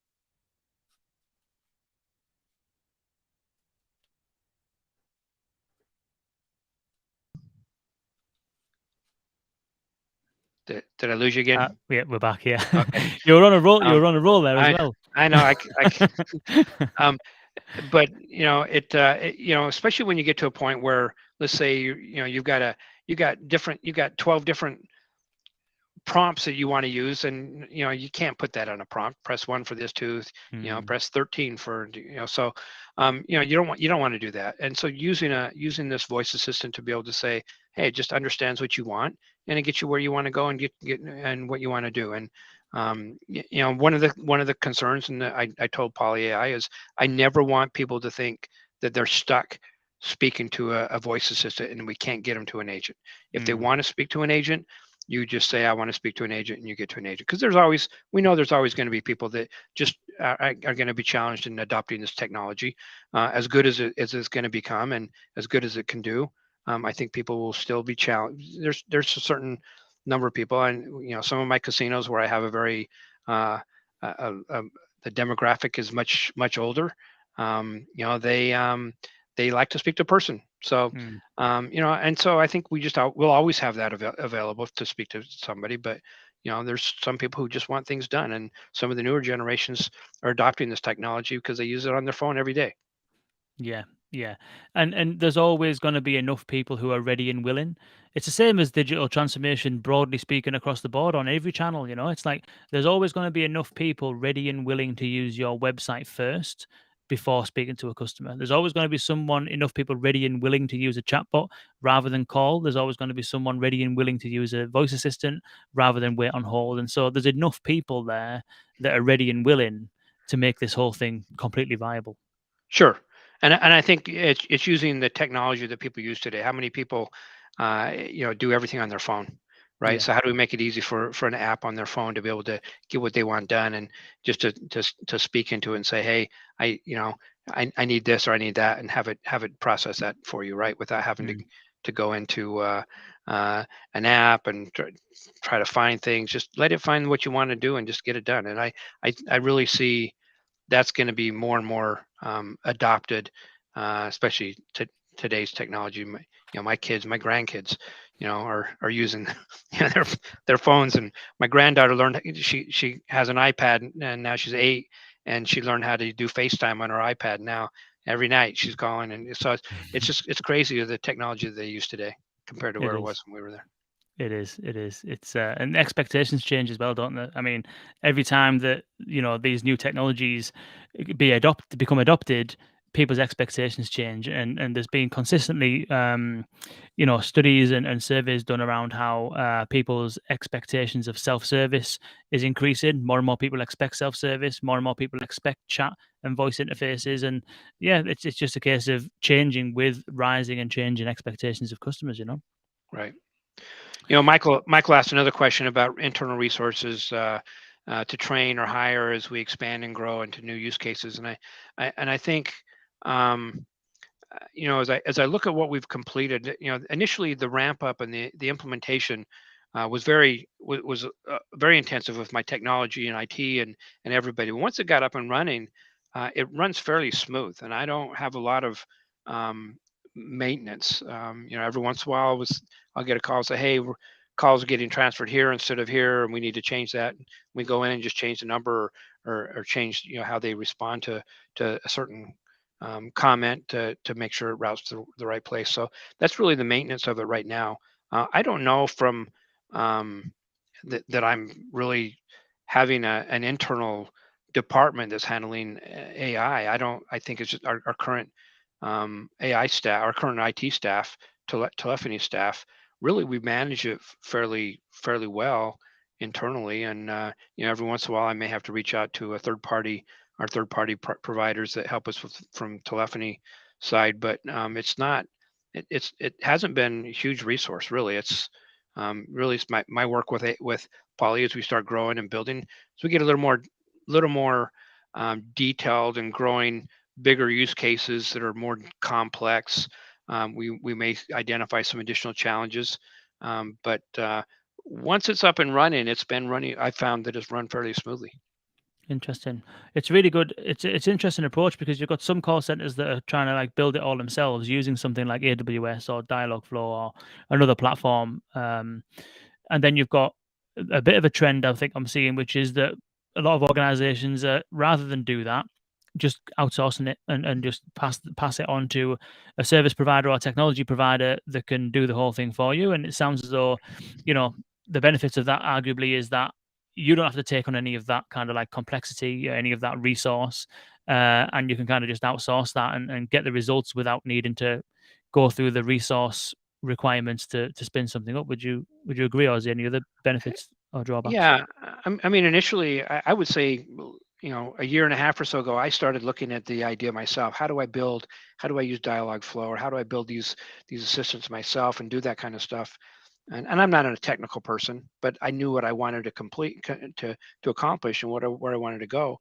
B: Did I lose you again?
A: Yeah, we're back. Yeah,
B: Okay.
A: you were on a roll. You
B: Um,
A: were on a roll there as
B: I
A: well.
B: I know um, but especially when you get to a point where, let's say you got 12 different prompts that you want to use, and you can't put that on a prompt. Press one for this tooth,
A: Mm,
B: press 13 for so you don't want to do that. And so using this voice assistant to be able to say, hey, it just understands what you want, and it gets you where you want to go and get and what you want to do. And one of the concerns, and I told Poly AI, is I never want people to think that they're stuck speaking to a voice assistant and we can't get them to an agent. If they
A: mm,
B: want to speak to an agent, you just say, I want to speak to an agent, and you get to an agent. Because we know there's always going to be people that just are going to be challenged in adopting this technology. As good as it's going to become, and as good as it can do, I think people will still be challenged. There's a certain number of people, and some of my casinos where I have a very uh, the demographic is much older. They like to speak to a person, So,
A: Mm.
B: and so I think we'll always have that available to speak to somebody, but there's some people who just want things done, and some of the newer generations are adopting this technology because they use it on their phone every day.
A: Yeah, yeah. And there's always going to be enough people who are ready and willing. It's the same as digital transformation, broadly speaking, across the board on every channel. It's like there's always going to be enough people ready and willing to use your website first before speaking to a customer. There's always going to be someone, enough people ready and willing to use a chatbot rather than call. There's always going to be someone ready and willing to use a voice assistant rather than wait on hold. And so there's enough people there that are ready and willing to make this whole thing completely viable.
B: Sure, and I think it's using the technology that people use today. How many people, do everything on their phone, right?
A: Yeah.
B: So how do we make it easy for an app on their phone to be able to get what they want done, and just to speak into it and say, hey, I need this or I need that, and have it process that for you, right? Without having
A: Mm.
B: to go into uh, an app and try to find things. Just let it find what you want to do and just get it done. And I really see that's going to be more and more adopted, especially today's technology. My kids, my grandkids, are using their phones. And my granddaughter learned. She has an iPad, and now she's 8, and she learned how to do FaceTime on her iPad now. Every night she's calling, and so it's crazy the technology that they use today compared to
A: It
B: where it
A: is.
B: was when we were there.
A: It is. It is. It's and expectations change as well, don't they? I mean, every time that these new technologies become adopted, people's expectations change, and there's been consistently studies and surveys done around how people's expectations of self-service is increasing. More and more people expect self-service. More and more people expect chat and voice interfaces, and yeah, it's just a case of changing with rising and changing expectations of customers.
B: Right. Michael asked another question about internal resources to train or hire as we expand and grow into new use cases, and I think um, as I look at what we've completed, initially the ramp up and the implementation was very intensive with my technology and IT and everybody. Once it got up and running, it runs fairly smooth, and I don't have a lot of um, maintenance. Every once in a while, I'll get a call say, "Hey, calls are getting transferred here instead of here, and we need to change that." We go in and just change the number or change how they respond to a certain comment to make sure it routes to the right place. So that's really the maintenance of it right now. I don't know from that I'm really having an internal department that's handling AI. I don't. I think it's just our current AI staff, our current IT staff, telephony staff. Really, we manage it fairly well internally, and every once in a while, I may have to reach out to our third party providers that help us from telephony side, but it's not. It hasn't been a huge resource really. It's my work with Poly as we start growing and building, so we get a little more detailed and growing bigger use cases that are more complex. We may identify some additional challenges, but once it's up and running, it's been running. I found that it's run fairly smoothly.
A: Interesting. It's really good. It's interesting approach because you've got some call centers that are trying to like build it all themselves using something like AWS or Dialogflow or another platform. And then you've got a bit of a trend I think I'm seeing, which is that a lot of organizations, rather than do that, just outsourcing it and just pass it on to a service provider or a technology provider that can do the whole thing for you. And it sounds as though, you know, the benefits of that arguably is that you don't have to take on any of that kind of like complexity, any of that resource, and you can kind of just outsource that and get the results without needing to go through the resource requirements to spin something up. Would you agree, or is there any other benefits or drawbacks?
B: Yeah, I mean, initially, I would say, a year and a half or so ago, I started looking at the idea myself. How do I use Dialogflow, or how do I build these assistants myself and do that kind of stuff? And I'm not a technical person, but I knew what I wanted to to accomplish and where I wanted to go.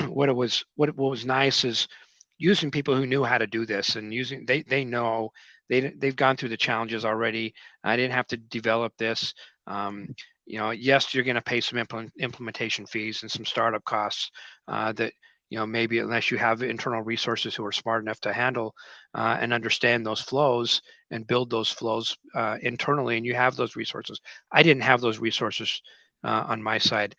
B: What was nice is using people who knew how to do this, and using they know they've gone through the challenges already. I didn't have to develop this. Yes, you're going to pay some implementation fees and some startup costs that maybe unless you have internal resources who are smart enough to handle and understand those flows and build those flows internally, and you have those resources. I didn't have those resources on my side,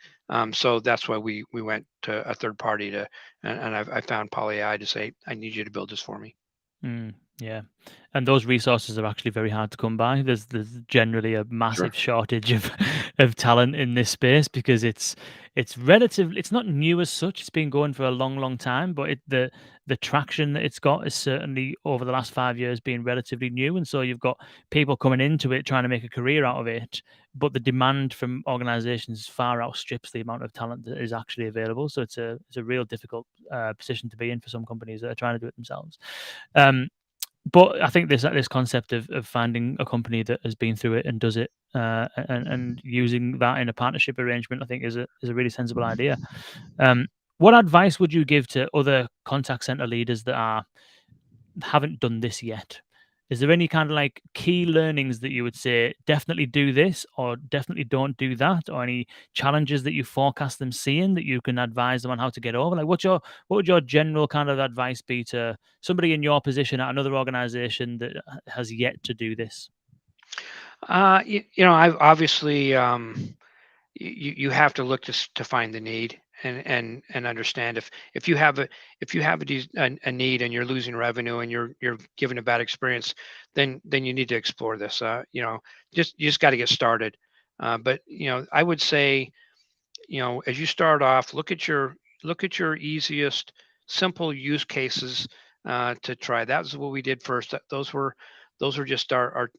B: so that's why we went to a third party to, and I found Poly.ai to say, I need you to build this for me.
A: Yeah, and those resources are actually very hard to come by. There's generally a
B: Sure.
A: massive shortage of of talent in this space because it's not new as such. It's been going for a long time, but the traction that it's got is certainly over the last 5 years being relatively new, and so you've got people coming into it trying to make a career out of it, but the demand from organizations far outstrips the amount of talent that is actually available. So it's a real difficult position to be in for some companies that are trying to do it themselves. Um, but I think this concept of finding a company that has been through it and does it, and using that in a partnership arrangement, I think is a really sensible idea. What advice would you give to other contact center leaders that haven't done this yet? Is there any kind of like key learnings that you would say definitely do this or definitely don't do that, or any challenges that you forecast them seeing that you can advise them on how to get over? Like, what would your general kind of advice be to somebody in your position at another organization that has yet to do this?
B: I've obviously, you have to look to find the need and understand if you have a need and you're losing revenue and you're given a bad experience, then you need to explore this. You just got to get started. But I would say, as you start off, look at your easiest simple use cases to try. That's what we did first. Those were just our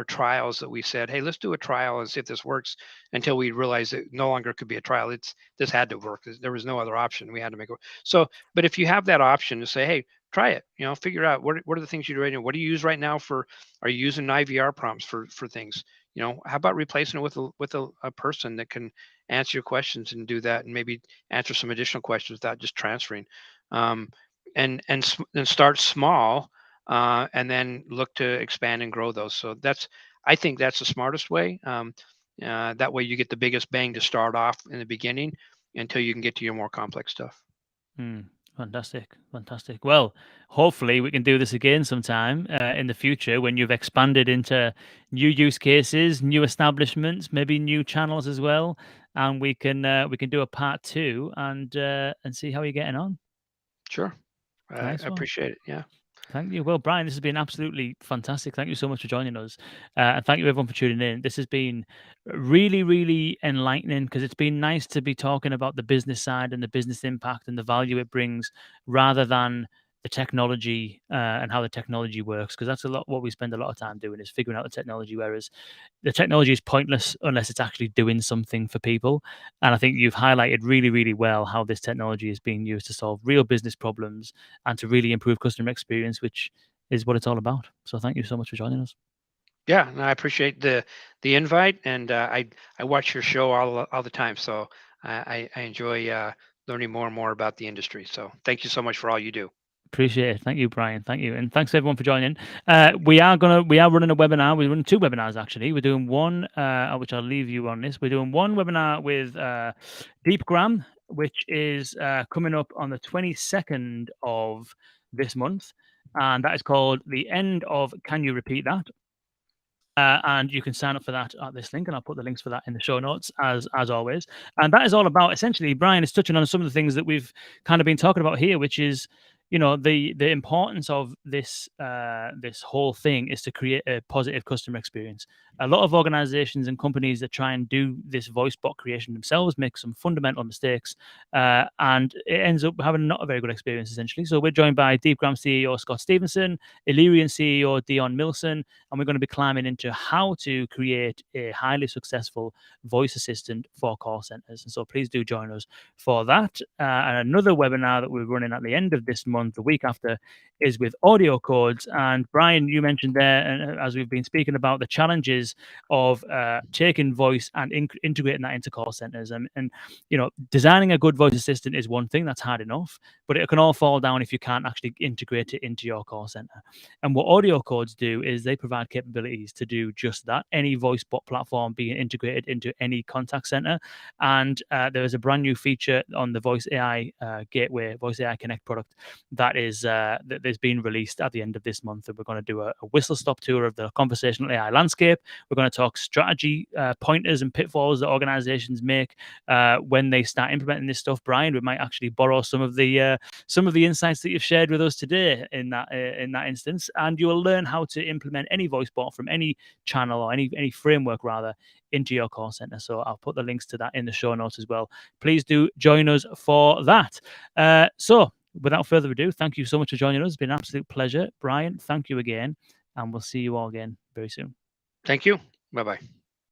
B: trials that we said, hey, let's do a trial and see if this works, until we realized it no longer could be a trial. This had to work. There was no other option. We had to make it. So, but if you have that option to say, hey, try it, figure out what are the things you do right now. What do you use right now for? Are you using IVR prompts for things? How about replacing it with a person that can answer your questions and do that, and maybe answer some additional questions without just transferring, um, and start small, and then look to expand and grow those. So I think that's the smartest way. That way you get the biggest bang to start off in the beginning until you can get to your more complex stuff.
A: Fantastic, fantastic. Well, hopefully we can do this again sometime in the future when you've expanded into new use cases, new establishments, maybe new channels as well, and we can do a part two and see how you're getting on.
B: Sure. I
A: Nice one.
B: appreciate it. Yeah.
A: Thank you. Well, Brian, this has been absolutely fantastic. Thank you so much for joining us. And thank you, everyone, for tuning in. This has been really, really enlightening because it's been nice to be talking about the business side and the business impact and the value it brings rather than the technology and how the technology works. Because that's a lot what we spend a lot of time doing is figuring out the technology, whereas the technology is pointless unless it's actually doing something for people. And I think you've highlighted really, really well how this technology is being used to solve real business problems and to really improve customer experience, which is what it's all about. So thank you so much for joining us.
B: Yeah, and I appreciate the invite, and I watch your show all the time, so I enjoy learning more and more about the industry. So thank you so much for all you do.
A: Appreciate it. Thank you, Brian. Thank you, and thanks everyone for joining. We are running a webinar. We're running two webinars actually. We're doing one, which I'll leave you on this. We're doing one webinar with Deepgram, which is coming up on the 22nd of this month, and that is called "The End of Can You Repeat That." And you can sign up for that at this link, and I'll put the links for that in the show notes as always. And that is all about essentially. Brian is touching on some of the things that we've kind of been talking about here, which is the importance of this whole thing is to create a positive customer experience. A lot of organizations and companies that try and do this voice bot creation themselves make some fundamental mistakes, and it ends up having not a very good experience essentially. So we're joined by Deepgram CEO Scott Stevenson, Illyrian CEO Dion Milson, and we're going to be climbing into how to create a highly successful voice assistant for call centers. And so please do join us for that. And another webinar that we're running at the end of this month on the week after is with audio codes. And Brian, you mentioned there, and as we've been speaking about the challenges of taking voice and integrating that into call centers, and designing a good voice assistant is one thing that's hard enough, but it can all fall down if you can't actually integrate it into your call center. And what audio codes do is they provide capabilities to do just that. Any voice bot platform being integrated into any contact center, and there is a brand new feature on the Voice AI Gateway, Voice AI Connect product that is being released at the end of this month. And we're going to do a whistle stop tour of the conversational AI landscape. We're going to talk strategy pointers and pitfalls that organizations make when they start implementing this stuff. Brian, we might actually borrow some of the insights that you've shared with us today in that instance, and you will learn how to implement any voice bot from any channel or any framework rather into your call center. So I'll put the links to that in the show notes as well. Please do join us for that. So without further ado, thank you so much for joining us. It's been an absolute pleasure. Brian, thank you again, and we'll see you all again very soon.
B: Thank you. Bye-bye.